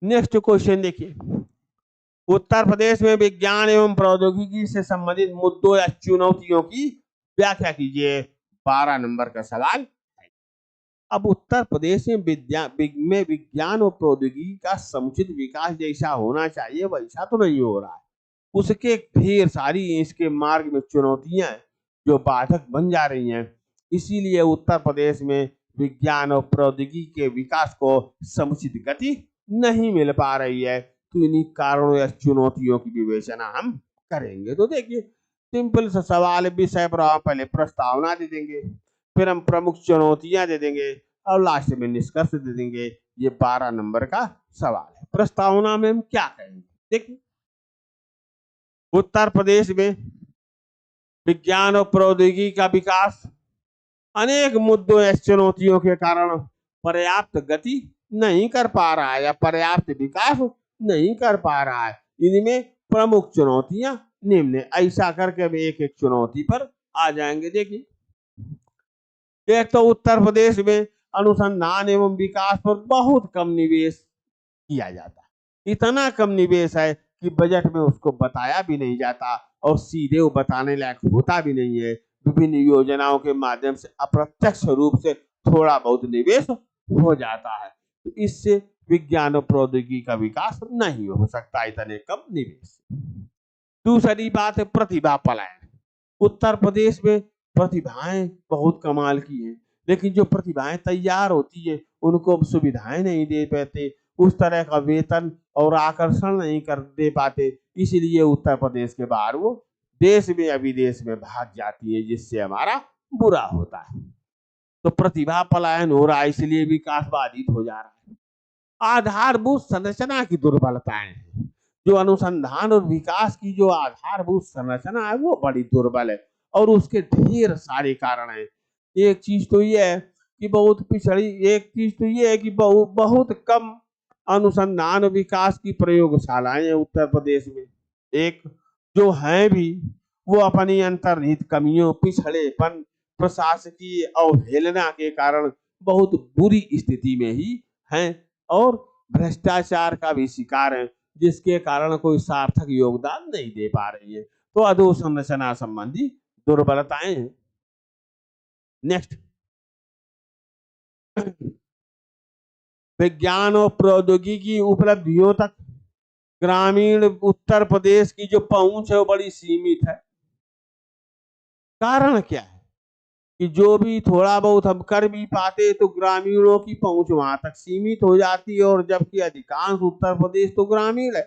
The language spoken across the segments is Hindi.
नेक्स्ट क्वेश्चन देखिए, उत्तर प्रदेश में विज्ञान एवं प्रौद्योगिकी से संबंधित मुद्दों या चुनौतियों की व्याख्या कीजिए। 12 नंबर का सवाल। अब उत्तर प्रदेश में विज्ञान और प्रौद्योगिकी का समुचित विकास जैसा होना चाहिए वैसा तो नहीं हो रहा है। उसके ढेर सारी इसके मार्ग में चुनौतियां जो बाधक बन जा रही हैं। इसीलिए उत्तर प्रदेश में विज्ञान और प्रौद्योगिकी के विकास को समुचित गति नहीं मिल पा रही है। तो इन्हीं कारणों या चुनौतियों की विवेचना हम करेंगे। तो देखिए, सिंपल सा सवाल, विषय पर हम पहले प्रस्तावना दे देंगे, फिर हम प्रमुख चुनौतियां दे देंगे और लास्ट में निष्कर्ष दे देंगे। ये 12 नंबर का सवाल है। प्रस्तावना में हम क्या कहेंगे, देखिए, उत्तर प्रदेश में विज्ञान और प्रौद्योगिकी का विकास अनेक मुद्दों या चुनौतियों के कारण पर्याप्त गति नहीं कर पा रहा है या पर्याप्त विकास नहीं कर पा रहा है। इनमें प्रमुख चुनौतियां निम्न, ऐसा करके हम एक एक चुनौती पर आ जाएंगे। देखिए, एक तो उत्तर प्रदेश में अनुसंधान एवं विकास पर बहुत कम निवेश किया जाता है। इतना कम निवेश है कि बजट में उसको बताया भी नहीं जाता और सीधे वो बताने लायक होता भी नहीं है। विभिन्न योजनाओं के माध्यम से अप्रत्यक्ष रूप से थोड़ा बहुत निवेश हो जाता है। तो इससे विज्ञान और प्रौद्योगिकी का विकास नहीं हो सकता इतने कम निवेश। दूसरी बात है प्रतिभा पलायन। उत्तर प्रदेश में प्रतिभाएं बहुत कमाल की हैं, लेकिन जो प्रतिभाएं तैयार होती है उनको सुविधाएं नहीं दे पाते, उस तरह का वेतन और आकर्षण नहीं कर दे पाते। इसलिए उत्तर प्रदेश के बाहर वो देश में या विदेश में भाग जाती है, जिससे हमारा बुरा होता है। तो प्रतिभा पलायन हो रहा है, इसलिए विकास बाधित हो जा रहा है। आधारभूत संरचना की दुर्बलताएं हैं। जो अनुसंधान और विकास की जो आधारभूत संरचना है वो बड़ी दुर्बल है और उसके ढेर सारे कारण हैं। एक चीज तो ये है कि बहुत पिछड़ी, एक चीज तो ये है कि बहुत कम अनुसंधान और विकास की प्रयोगशालाएं हैं उत्तर प्रदेश में। एक जो है भी वो अपनी अंतर्निहित कमियों, पिछड़ेपन, प्रशासकीय अवहेलना के कारण बहुत बुरी स्थिति में ही हैं और भ्रष्टाचार का भी शिकार है, जिसके कारण कोई सार्थक योगदान नहीं दे पा रही है। तो अधोसंरचना संबंधी दुर्बलताएं हैं। नेक्स्ट, विज्ञान और प्रौद्योगिकी उपलब्धियों तक ग्रामीण उत्तर प्रदेश की जो पहुंच है वो बड़ी सीमित है। कारण क्या है कि जो भी थोड़ा बहुत हम कर भी पाते तो ग्रामीणों की पहुंच वहां तक सीमित हो जाती है, और जबकि अधिकांश उत्तर प्रदेश तो ग्रामीण है।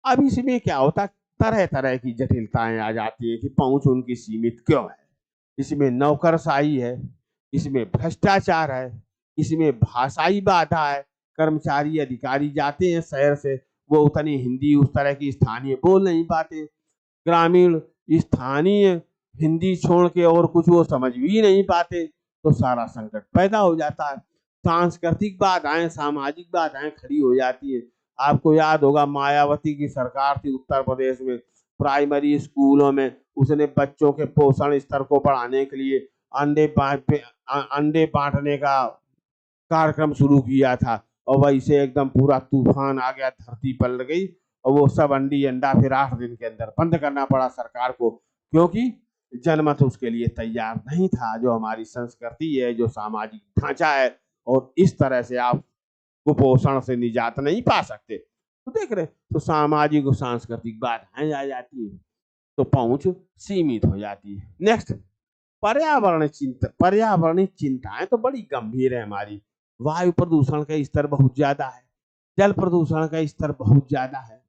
अब इसमें क्या होता है, तरह तरह की जटिलताएं आ जाती है कि पहुंच उनकी सीमित क्यों है। इसमें नौकरशाही है, इसमें भ्रष्टाचार है, इसमें भाषाई बाधा है। कर्मचारी अधिकारी जाते हैं शहर से, वो उतनी हिंदी उस तरह की स्थानीय बोल नहीं पाते। ग्रामीण स्थानीय हिंदी छोड़ के और कुछ वो समझ भी नहीं पाते, तो सारा संकट पैदा हो जाता है। सांस्कृतिक बाधाएं, सामाजिक बाधाएं खड़ी हो जाती है। आपको याद होगा मायावती की सरकार थी उत्तर प्रदेश में, प्राइमरी स्कूलों में उसने बच्चों के पोषण स्तर को बढ़ाने के लिए अंडे बांटने का कार्यक्रम शुरू किया था, और वैसे एकदम पूरा तूफान आ गया, धरती पलट गई और वो सब अंडा फिर 8 दिन के अंदर बंद करना पड़ा सरकार को, क्योंकि जनमत उसके लिए तैयार नहीं था। जो हमारी संस्कृति है, जो सामाजिक ढांचा है, और इस तरह से आप कुपोषण से निजात नहीं पा सकते। तो देख रहे, तो सामाजिक और सांस्कृतिक बाधाएं आ जाती है, तो पहुंच सीमित हो जाती है। नेक्स्ट, पर्यावरणीय चिंताएं तो बड़ी गंभीर है हमारी। वायु प्रदूषण का स्तर बहुत ज्यादा है, जल प्रदूषण का स्तर बहुत ज्यादा है,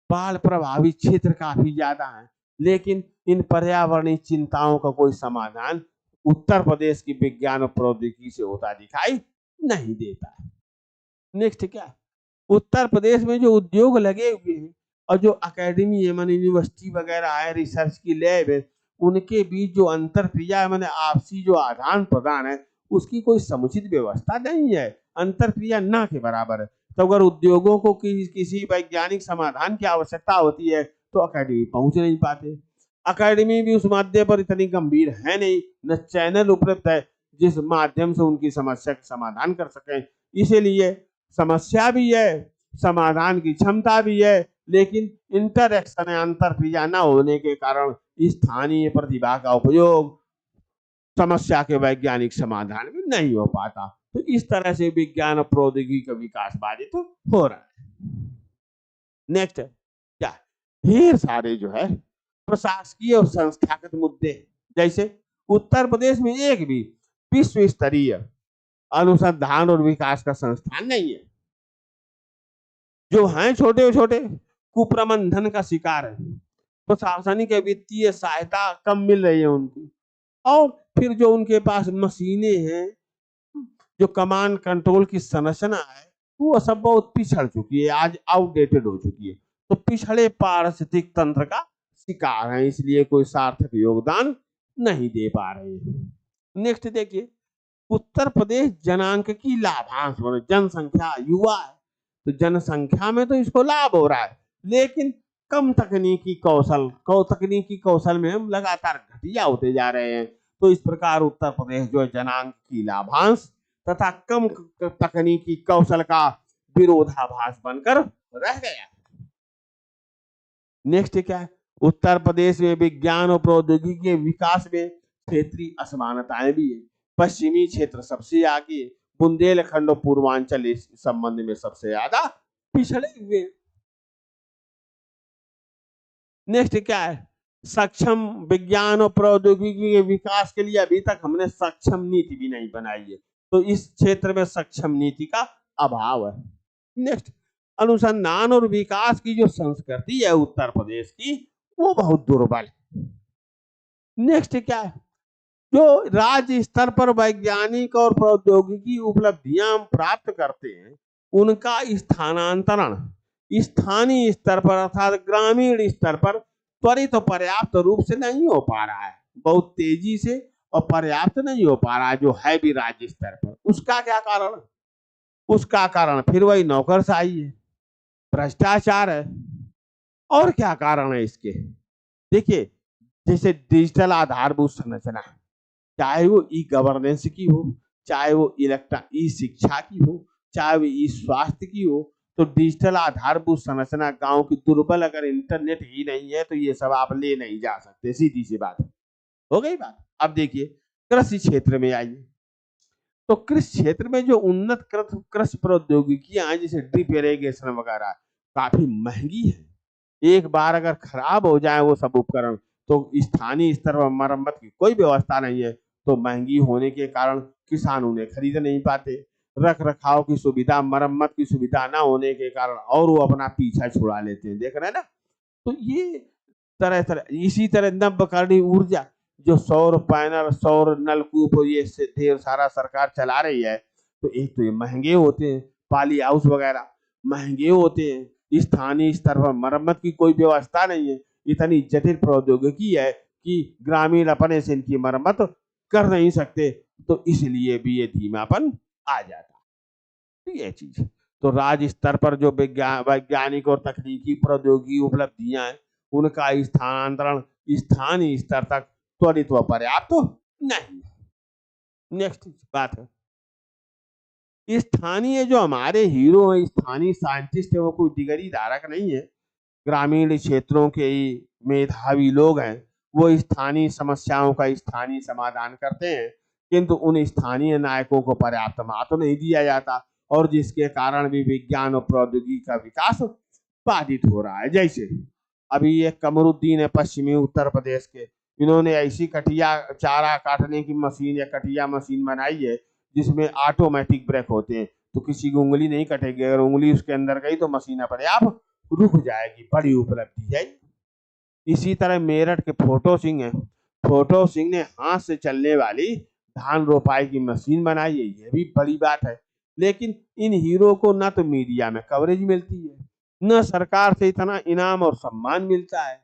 बाढ़ प्रभावित क्षेत्र काफी ज्यादा है, लेकिन इन पर्यावरणीय चिंताओं का कोई समाधान उत्तर प्रदेश की विज्ञान और प्रौद्योगिकी से होता दिखाई नहीं देता है। नेक्स्ट क्या, उत्तर प्रदेश में जो उद्योग लगे हुए हैं और जो अकेडमी है, माने यूनिवर्सिटी वगैरह है, रिसर्च की लैब है, उनके बीच जो अंतर क्रिया है, माने आपसी जो आदान प्रदान है, उसकी कोई समुचित व्यवस्था नहीं है। अंतर क्रिया ना के बराबर है। तो अगर उद्योगों को किसी वैज्ञानिक समाधान की आवश्यकता होती है तो अकेडमी पहुंच नहीं पाते। अकेडमी भी उस माध्यम पर इतनी गंभीर है नहीं, न चैनल उपलब्ध है जिस माध्यम से उनकी समस्या का समाधान कर सकें। इसीलिए समस्या भी है समाधान की क्षमता भी है, लेकिन इंटरेक्शन या अंतर क्रिया न होने के कारण स्थानीय प्रतिभा का उपयोग समस्या के वैज्ञानिक समाधान में नहीं हो पाता। तो इस तरह से विज्ञान और प्रौद्योगिकी का विकास बाधित तो हो रहा है। नेक्स्ट क्या, ढेर सारे जो है प्रशासकीय और संस्थागत मुद्दे, जैसे उत्तर प्रदेश में एक भी विश्व स्तरीय अनुसंधान और विकास का संस्थान नहीं है। जो हैं छोटे छोटे कुप्रबंधन का शिकार है, प्रशासनिक वित्तीय सहायता कम मिल रही है उनको, और फिर जो उनके पास मशीनें हैं, जो कमांड कंट्रोल की संरचना है, वो सब बहुत पिछड़ चुकी है, आज आउटडेटेड हो चुकी है। तो पिछड़े पारिस्थितिक तंत्र का शिकार है, इसलिए कोई सार्थक योगदान नहीं दे पा रहे हैं। नेक्स्ट देखिए, उत्तर प्रदेश जनांक की लाभांश, जनसंख्या युवा है, तो जनसंख्या में तो इसको लाभ हो रहा है, लेकिन कम तकनीकी कौशल में हम लगातार घटिया होते जा रहे हैं। तो इस प्रकार उत्तर प्रदेश जो जनांक की लाभांश तथा कम तकनीकी कौशल का विरोधाभास बनकर रह गया। नेक्स्ट क्या है, उत्तर प्रदेश में विज्ञान और प्रौद्योगिकी के विकास में क्षेत्रीय असमानताएं भी है। पश्चिमी क्षेत्र सबसे आगे, बुंदेलखंड और पूर्वांचल इस संबंध में सबसे ज्यादा पिछड़े हुए। नेक्स्ट क्या है, सक्षम विज्ञान और प्रौद्योगिकी के विकास के लिए अभी तक हमने सक्षम नीति भी नहीं बनाई है, तो इस क्षेत्र में सक्षम नीति का अभाव है। नेक्स्ट, अनुसंधान और विकास की जो संस्कृति है उत्तर प्रदेश की, वो बहुत दुर्बल है। नेक्स्ट क्या है, जो राज्य स्तर पर वैज्ञानिक और प्रौद्योगिकी उपलब्धियां हम प्राप्त करते हैं, उनका स्थानांतरण स्थानीय स्तर पर अर्थात ग्रामीण स्तर पर त्वरित और पर्याप्त रूप से नहीं हो पा रहा है, बहुत तेजी से और पर्याप्त नहीं हो पा रहा है, जो है भी राज्य स्तर पर। उसका क्या कारण, उसका कारण फिर वही नौकरशाही है, भ्रष्टाचार है, और क्या कारण है इसके। देखिए, जैसे डिजिटल आधारभूत संरचना, चाहे वो ई गवर्नेंस की हो, चाहे वो ई शिक्षा की हो, चाहे वो ई स्वास्थ्य की हो, तो डिजिटल आधारभूत संरचना गांव की दुर्बल, अगर इंटरनेट ही नहीं है तो ये सब आप ले नहीं जा सकते, सीधी सी बात हो गई बात। अब देखिए, कृषि क्षेत्र में आइए, तो कृषि क्षेत्र में जो उन्नत कृषि प्रौद्योगिकियां हैं, जैसे ड्रिप इरिगेशन वगैरह, काफी महंगी है। एक बार अगर खराब हो जाए वो सब उपकरण, तो स्थानीय स्तर पर मरम्मत की कोई व्यवस्था नहीं है, तो महंगी होने के कारण किसान उन्हें खरीद नहीं पाते। रख रखाव की सुविधा, मरम्मत की सुविधा ना होने के कारण और वो अपना पीछा छुड़ा लेते हैं, देख रहे हैं ना। तो ये तरह इसी तरह नवकरणीय ऊर्जा, जो सौर पैनल, सौर नलकूप, ये ढेर सारा सरकार चला रही है, तो एक तो ये महंगे होते हैं, पाली हाउस वगैरह महंगे होते हैं, स्थानीय स्तर पर मरम्मत की कोई व्यवस्था नहीं है, इतनी जटिल प्रौद्योगिकी है कि ग्रामीण अपने से इनकी मरम्मत कर नहीं सकते, तो इसलिए भी ये धीमापन आ जाता है। ये चीज, तो राज्य स्तर पर जो वैज्ञानिक और तकनीकी प्रौद्योगिकी उपलब्धियां हैं, उनका स्थानांतरण स्थानीय स्तर तक त्वरित व पर्याप्त तो नहीं। नेक्स्ट बात है, स्थानीय जो हमारे हीरो हैं, स्थानीय साइंटिस्ट है, वो कोई डिग्री धारक नहीं है, ग्रामीण क्षेत्रों के मेधावी लोग हैं, वो स्थानीय समस्याओं का स्थानीय समाधान करते हैं, किंतु उन स्थानीय नायकों को पर्याप्त महत्व नहीं दिया जाता, और जिसके कारण भी विज्ञान और प्रौद्योगिकी का विकास बाधित हो रहा है। जैसे अभी ये कमरुद्दीन है पश्चिमी उत्तर प्रदेश के, इन्होंने ऐसी कटिया चारा काटने की मशीन या कटिया मशीन बनाई है जिसमें ऑटोमेटिक ब्रेक होते हैं, तो किसी की उंगली नहीं कटेगी, अगर उंगली उसके अंदर गई तो मशीन अपने आप रुक जाएगी। बड़ी उपलब्धि है। इसी तरह मेरठ के फोटो सिंह है, फोटो सिंह ने हाथ से चलने वाली धान रोपाई की मशीन बनाई है, ये भी बड़ी बात है। लेकिन इन हीरो को ना तो मीडिया में कवरेज मिलती है, न सरकार से इतना इनाम और सम्मान मिलता है,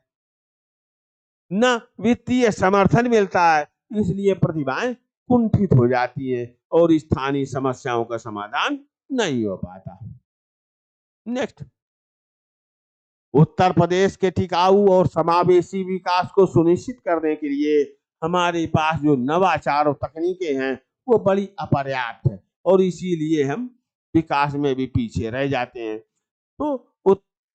न वित्तीय समर्थन मिलता है, इसलिए प्रतिभाएं कुंठित हो जाती है और स्थानीय समस्याओं का समाधान नहीं हो पाता। नेक्स्ट, उत्तर प्रदेश के टिकाऊ और समावेशी विकास को सुनिश्चित करने के लिए हमारे पास जो नवाचार और तकनीकें हैं वो बड़ी अपर्याप्त है, और इसीलिए हम विकास में भी पीछे रह जाते हैं। तो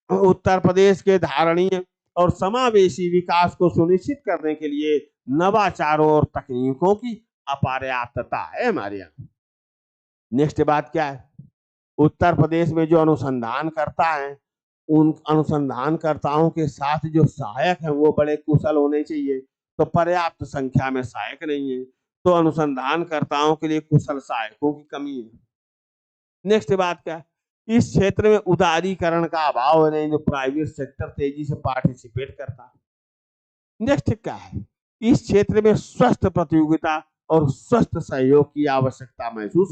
उत्तर प्रदेश के धारणीय और समावेशी विकास को सुनिश्चित करने के लिए नवाचारों और तकनीकों की अपर्याप्तता है हमारे यहाँ। नेक्स्ट बात क्या है, उत्तर प्रदेश में जो अनुसंधान करता है उन अनुसंधानकर्ताओं के साथ जो सहायक हैं वो बड़े कुशल होने चाहिए, तो पर्याप्त संख्या में सहायक नहीं है, तो अनुसंधानकर्ताओं के लिए कुशल सहायकों की कमी है। नेक्स्ट बात क्या है, इस क्षेत्र में उदारीकरण का अभाव है, जो प्राइवेट सेक्टर तेजी से पार्टिसिपेट करता है। नेक्स्ट क्या है, इस क्षेत्र में स्वस्थ प्रतियोगिता और स्वस्थ सहयोग की आवश्यकता महसूस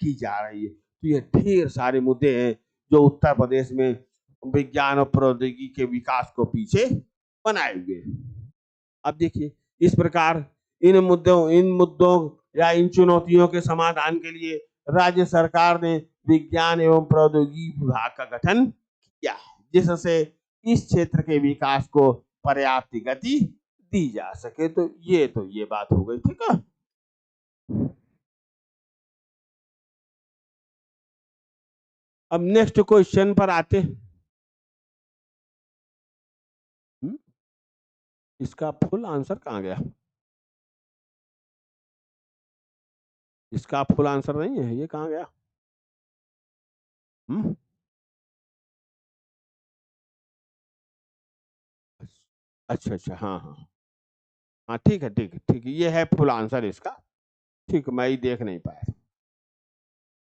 की जा रही है। तो ये ढेर सारे मुद्दे हैं जो उत्तर प्रदेश में विज्ञान और प्रौद्योगिकी के विकास को पीछे बनाए हुए हैं। अब देखिए, इस प्रकार इन मुद्दों या इन चुनौतियों के समाधान के लिए राज्य सरकार ने विज्ञान एवं प्रौद्योगिकी विभाग का गठन किया है, जिससे इस क्षेत्र के विकास को पर्याप्त गति दी जा सके। तो ये बात हो गई, ठीक है। अब नेक्स्ट क्वेश्चन पर आते हैं। इसका फुल आंसर कहाँ गया? इसका फुल आंसर नहीं है, ये कहाँ गया? अच्छा अच्छा, हाँ हाँ हाँ, ठीक है ठीक है ठीक है, ये है फुल आंसर इसका। ठीक है, मैं ही देख नहीं पाया।